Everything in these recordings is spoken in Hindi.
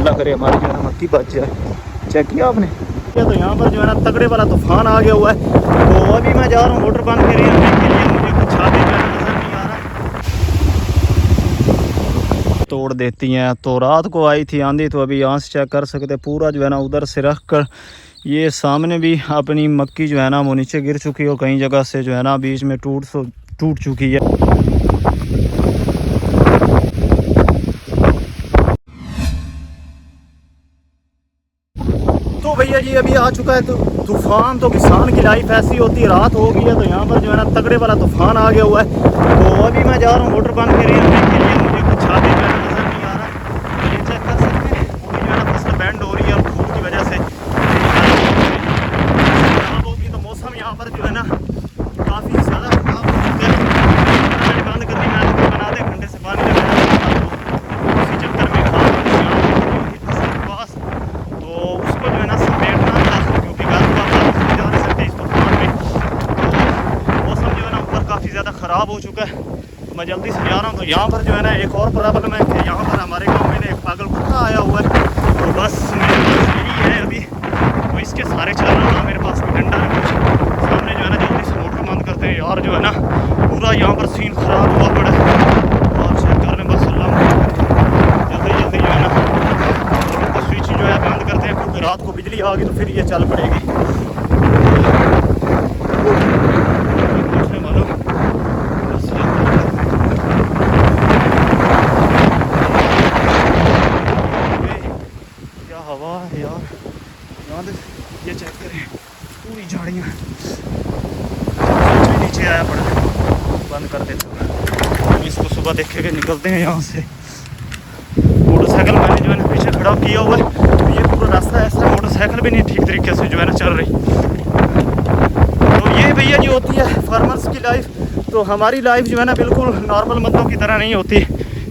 अल्लाह करे हमारी जो है ना मक्की बच जाए। चेक किया आपने? तो यहाँ पर जो है ना तगड़े वाला तूफान आ गया हुआ है। तो अभी मैं जा रहा हूँ मोटर बंद करिए के लिए, मुझे कुछ छाते जो है नजर नहीं आ रहा। तोड़ देती हैं। तो रात को आई थी आंधी, तो अभी यहाँ से चेक कर सकते पूरा जो है ना उधर से रख कर ये सामने भी अपनी मक्की जो है ना वो नीचे गिर चुकी है और कई जगह से जो है ना बीच में टूट चुकी है। तो भैया जी अभी आ चुका है तो तूफान। तो किसान की लाइफ ऐसी होती है, रात हो गई है तो यहाँ पर जो है ना तगड़े वाला तूफान आ गया हुआ है। तो अभी मैं जा रहा हूँ मोटर बंद करिए के लिए, मुझे कुछ छाते जो है नजर नहीं आ रहा। ये चेक कर सकते हैं पूरी जो है ना फसल बैंड हो रही है और धूप की वजह से खराब होगी। तो मौसम यहाँ पर जो है ना काफ़ी ज़्यादा खराब हो चुका है। बंद करनी मैं तो बना आधे घंटे से पानी लगाया उसी चक्कर में फसल के पास, तो उसको जो है ना समेटना था क्योंकि घर का जा नहीं सकते इस तूफान में। तो मौसम जो है ना ऊपर काफ़ी ज़्यादा ख़राब हो चुका है। तो मैं जल्दी से जा रहा हूँ। तो यहाँ पर जो है ना एक और प्रॉब्लम है कि यहाँ पर हमारे गाँव में एक पागल कुत्ता आया हुआ है। तो बस मेरे पास यही है अभी, तो इसके सारे चल रहा था। मेरे पास भी डंडा है कुछ सामने जो है ना, जल्दी से मोटर बंद करते हैं यार। जो है ना पूरा यहाँ पर सीन ख़राब हुआ पड़ा और चेक कर रहे हैं। बस जल्दी जल्दी जो है ना तो स्विच जो है बंद करते हैं क्योंकि रात को बिजली आ गई तो फिर ये चल पड़ेगी। क्या हवा है यार, यहाँ ये चेक करें पूरी झाड़ियाँ नीचे आया पड़ा। बंद कर देता इसको, सुबह देखे के निकलते हैं यहाँ से। मोटरसाइकिल मैंने जो है ना पीछे खड़ा किया हुआ है, तो ये पूरा रास्ता ऐसा मोटरसाइकिल भी नहीं ठीक तरीके से जो है ना चल रही। तो ये भैया जी होती है फार्मर्स की लाइफ। तो हमारी लाइफ जो है ना बिल्कुल नॉर्मल बंदों की तरह नहीं होती।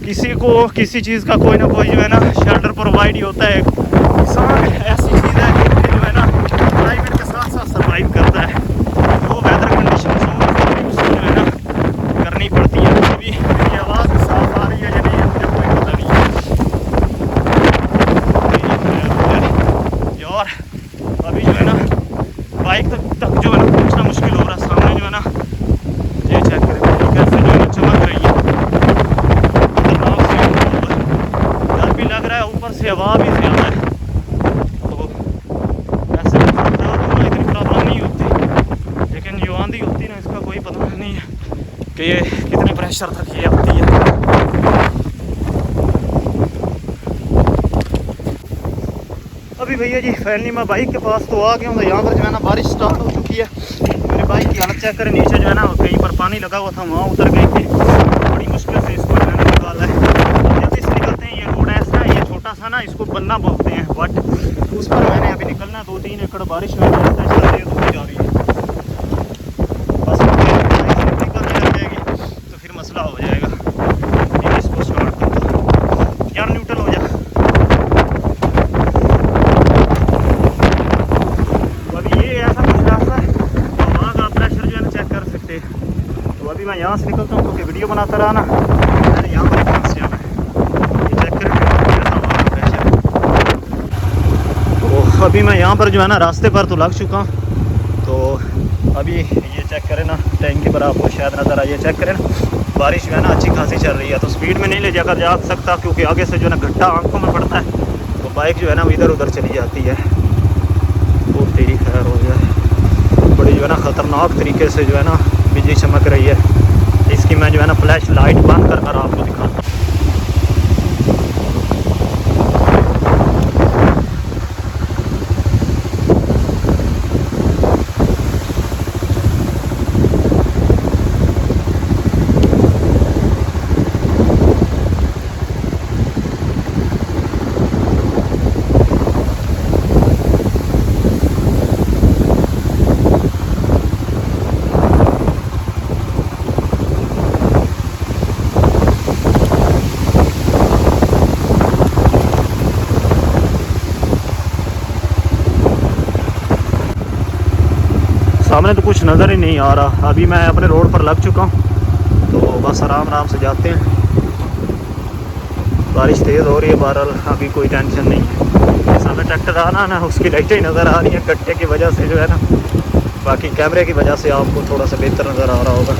किसी को किसी चीज़ का कोई ना कोई जो है ना शेल्टर प्रोवाइड ही होता है। किसान ऐसी चीज़ है कि जो है ना क्लाइमेट के साथ साथ सर्वाइव करता है। वो वेदर कंडीशन जो है ना करनी पड़ती है। अभी मेरी आवाज़ साफ आ रही है या नहीं है मुझे कोई पता नहीं है यार। अभी जो है ना बाइक तक जो है ना पहुँचना मुश्किल हो रहा है। सामने जो है ना ये चेक करें कैसे जो है ना चमक रही है, डर भी लग रहा है, ऊपर से हवा भी ज़्यादा है। तो ऐसे इतनी प्रॉब्लम नहीं होती, लेकिन जो आंधी होती है ना इसका कोई पता नहीं है कि ये कितने प्रेशर तक ये आती है। अभी भैया जी फाइनली मैं बाइक के पास तो आ गया हूँ। यहाँ पर जो है ना बारिश स्टार्ट हो चुकी है। मेरे बाइक की हालत चेक करें, नीचे जो है ना कहीं पर पानी लगा हुआ था, वहाँ उतर गई थी। बड़ी मुश्किल से इसको जो है ना निकाला है। जल्दी से निकलते हैं। ये रोड ऐसा है, ये छोटा सा ना इसको बन्ना बोलते हैं, बट उस पर मैंने अभी निकलना 2-3 एकड़ बारिश में चल रही है तो जा रही है। बस निकलने लग जाएगी तो फिर मसला हो जाएगा। इसको स्टार्ट करता यार, न्यूट्रल हो जा। तो अभी ये ऐसा कुछ रास्ता है, हवा का प्रेशर जो है ना चेक कर सकते हैं। तो अभी मैं यहाँ से निकलता हूँ क्योंकि वीडियो बनाता रहा ना, मैंने यहाँ पर पास जाना है। ये चेक करें हवा का प्रेशर। तो अभी मैं यहाँ पर जो है ना रास्ते पर तो लग चुका हूँ। तो अभी ये चेक करें ना, टैंकी पर आपको शायद नज़र आइए, चेक करें ना बारिश जो है ना अच्छी खासी चल रही है। तो स्पीड में नहीं ले जाकर जा सकता क्योंकि आगे से जो है ना गड्ढा आंखों में पड़ता है, तो बाइक जो है ना इधर उधर चली जाती है। वो तेरी खैर हो जाए। बड़ी जो है ना ख़तरनाक तरीके से जो है ना बिजली चमक रही है। इसकी मैं जो है ना फ्लैश लाइट बंद कर आपको दिखाता हूँ। सामने तो कुछ नज़र ही नहीं आ रहा। अभी मैं अपने रोड पर लग चुका हूँ, तो बस आराम आराम से जाते हैं। बारिश तेज़ हो रही है, बहरहाल अभी कोई टेंशन नहीं है। सामने ट्रैक्टर आना ना, उसकी लाइटें नज़र आ रही हैं गड्ढे की वजह से जो है ना, बाकी कैमरे की वजह से आपको थोड़ा सा बेहतर नज़र आ रहा होगा।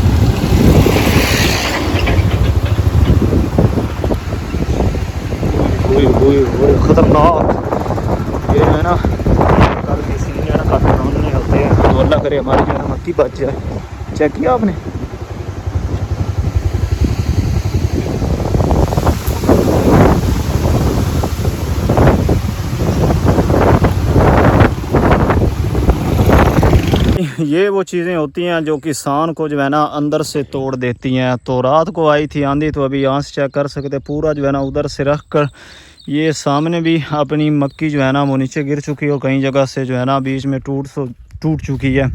ख़तरनाक ये है ना, कल की सीन जो है ना काफ़ी सामने होते हैं, तो अल्लाह करे हमारी जो है ना मक्की बच जाए। चेक किया आपने? ये वो चीज़ें होती हैं जो किसान को जो है ना अंदर से तोड़ देती हैं। तो रात को आई थी आंधी, तो अभी यहाँ से चेक कर सकते पूरा जो है ना उधर से रख कर ये सामने भी अपनी मक्की जो है ना वो नीचे गिर चुकी है और कई जगह से जो है ना बीच में टूट चुकी है।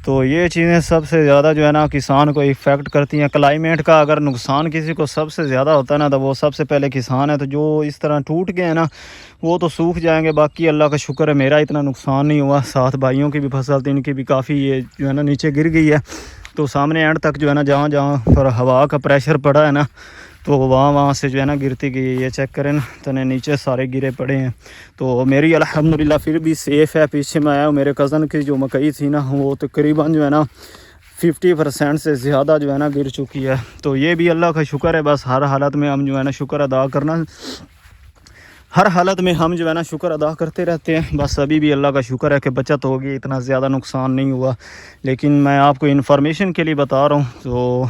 तो ये चीज़ें सबसे ज़्यादा जो है ना किसान को इफ़ेक्ट करती हैं। क्लाइमेट का अगर नुकसान किसी को सबसे ज़्यादा होता है ना, तो वो सबसे पहले किसान है। तो जो इस तरह टूट गए हैं ना, वो तो सूख जाएंगे। बाकी अल्लाह का शुक्र है मेरा इतना नुकसान नहीं हुआ। 7 भाइयों की भी फसल थी, इनकी भी काफ़ी ये जो है ना नीचे गिर गई है। तो सामने एंड तक जो है ना जहाँ जहाँ पर हवा का प्रेशर पड़ा है ना, तो वहाँ से जो है ना गिरती गई। ये चेक करें ना, तने नीचे सारे गिरे पड़े हैं। तो मेरी अल्हम्दुलिल्लाह फिर भी सेफ़ है। पीछे मैं आया हूँ, मेरे कज़न की जो मकई थी ना, वो तकरीबन जो है ना 50% से ज़्यादा जो है ना गिर चुकी है। तो ये भी अल्लाह का शुक्र है। बस हर हालत में हम जो है ना शुक्र अदा करना, हर हालत में हम जो है ना शुक्र अदा करते रहते हैं। बस अभी भी अल्लाह का शुक्र है कि बचत होगी, इतना ज़्यादा नुकसान नहीं हुआ। लेकिन मैं आपको इन्फॉर्मेशन के लिए बता रहा हूँ, तो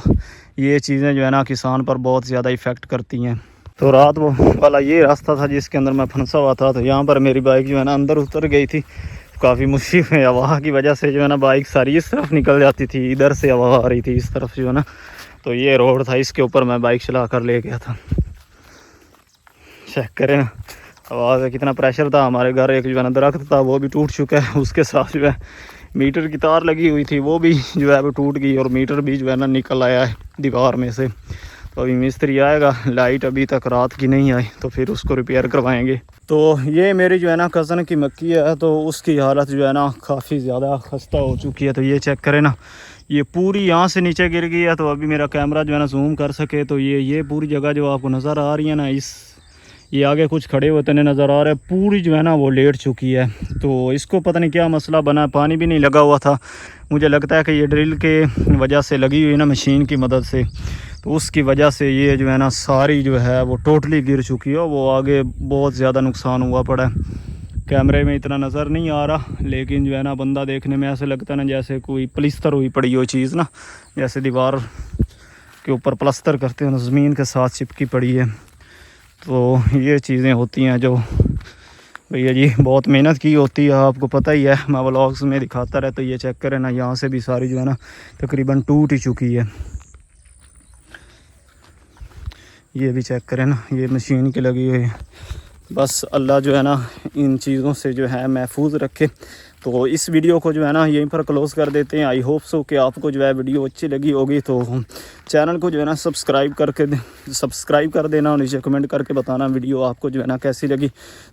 ये चीज़ें जो है ना किसान पर बहुत ज़्यादा इफ़ेक्ट करती हैं। तो रात वो वाला ये रास्ता था जिसके अंदर मैं फंसा हुआ था, तो यहाँ पर मेरी बाइक जो है ना अंदर उतर गई थी। काफ़ी मुश्किल है, हवा की वजह से जो है ना बाइक सारी इस तरफ निकल जाती थी, इधर से हवा आ रही थी इस तरफ जो है ना। तो ये रोड था, इसके ऊपर मैं बाइक चला कर ले गया था। चेक करें ना आवाज़, कितना प्रेशर था। हमारे घर एक जो है ना दरख्त था, वो भी टूट चुका है। उसके साथ जो है मीटर की तार लगी हुई थी, वो भी जो है वो टूट गई, और मीटर भी जो है ना निकल आया है दीवार में से। तो अभी मिस्त्री आएगा, लाइट अभी तक रात की नहीं आई, तो फिर उसको रिपेयर करवाएंगे। तो ये मेरी जो है ना कज़न की मक्की है, तो उसकी हालत जो है ना काफ़ी ज़्यादा खस्ता हो चुकी है। तो ये चेक करें ना, ये पूरी यहाँ से नीचे गिर गई है। तो अभी मेरा कैमरा जो है ना जूम कर सके, तो ये पूरी जगह जो आपको नज़र आ रही है ना, ये आगे कुछ खड़े होते नज़र आ रहे हैं, पूरी जो है ना वो लेट चुकी है। तो इसको पता नहीं क्या मसला बना, पानी भी नहीं लगा हुआ था। मुझे लगता है कि ये ड्रिल के वजह से लगी हुई ना मशीन की मदद से, तो उसकी वजह से ये जो है ना सारी जो है वो टोटली गिर चुकी है। वो आगे बहुत ज़्यादा नुकसान हुआ पड़ा है। कैमरे में इतना नज़र नहीं आ रहा, लेकिन जो है ना बंदा देखने में ऐसे लगता है ना जैसे कोई प्लिस्तर हुई पड़ी हो चीज़ ना, जैसे दीवार के ऊपर प्लस्तर करते हैं ना, ज़मीन के साथ चिपकी पड़ी है। तो ये चीज़ें होती हैं जो भैया जी बहुत मेहनत की होती है, आपको पता ही है, मैं व्लॉग्स में दिखाता रहता। तो ये चेक करें ना, यहाँ से भी सारी जो है ना तकरीबन टूट ही चुकी है। ये भी चेक करें ना, ये मशीन की लगी हुई है। बस अल्लाह जो है ना इन चीज़ों से जो है महफूज रखे। तो इस वीडियो को जो है ना यहीं पर क्लोज़ कर देते हैं। आई होप सो कि आपको जो है वीडियो अच्छी लगी होगी। तो चैनल को जो है ना सब्सक्राइब कर देना, और नीचे कमेंट करके बताना वीडियो आपको जो है ना कैसी लगी।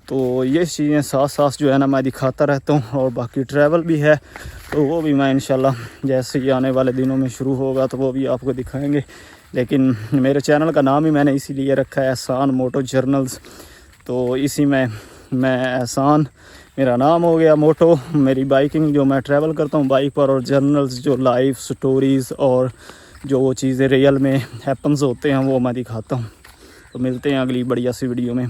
तो ये चीज़ें साथ साथ जो है ना मैं दिखाता रहता हूँ, और बाकी ट्रैवल भी है, तो वो भी मैं इंशाल्लाह जैसे ही आने वाले दिनों में शुरू होगा तो वो भी आपको दिखाएँगे। लेकिन मेरे चैनल का नाम ही मैंने इसीलिए रखा है एहसान मोटो जर्नल्स। तो इसी में मैं एहसान मेरा नाम हो गया, मोटो मेरी बाइकिंग जो मैं ट्रैवल करता हूँ बाइक पर, और जर्नल्स जो लाइफ स्टोरीज़ और जो वो चीज़ें रियल में हैपन्स होते हैं वो मैं दिखाता हूँ। तो मिलते हैं अगली बढ़िया सी वीडियो में।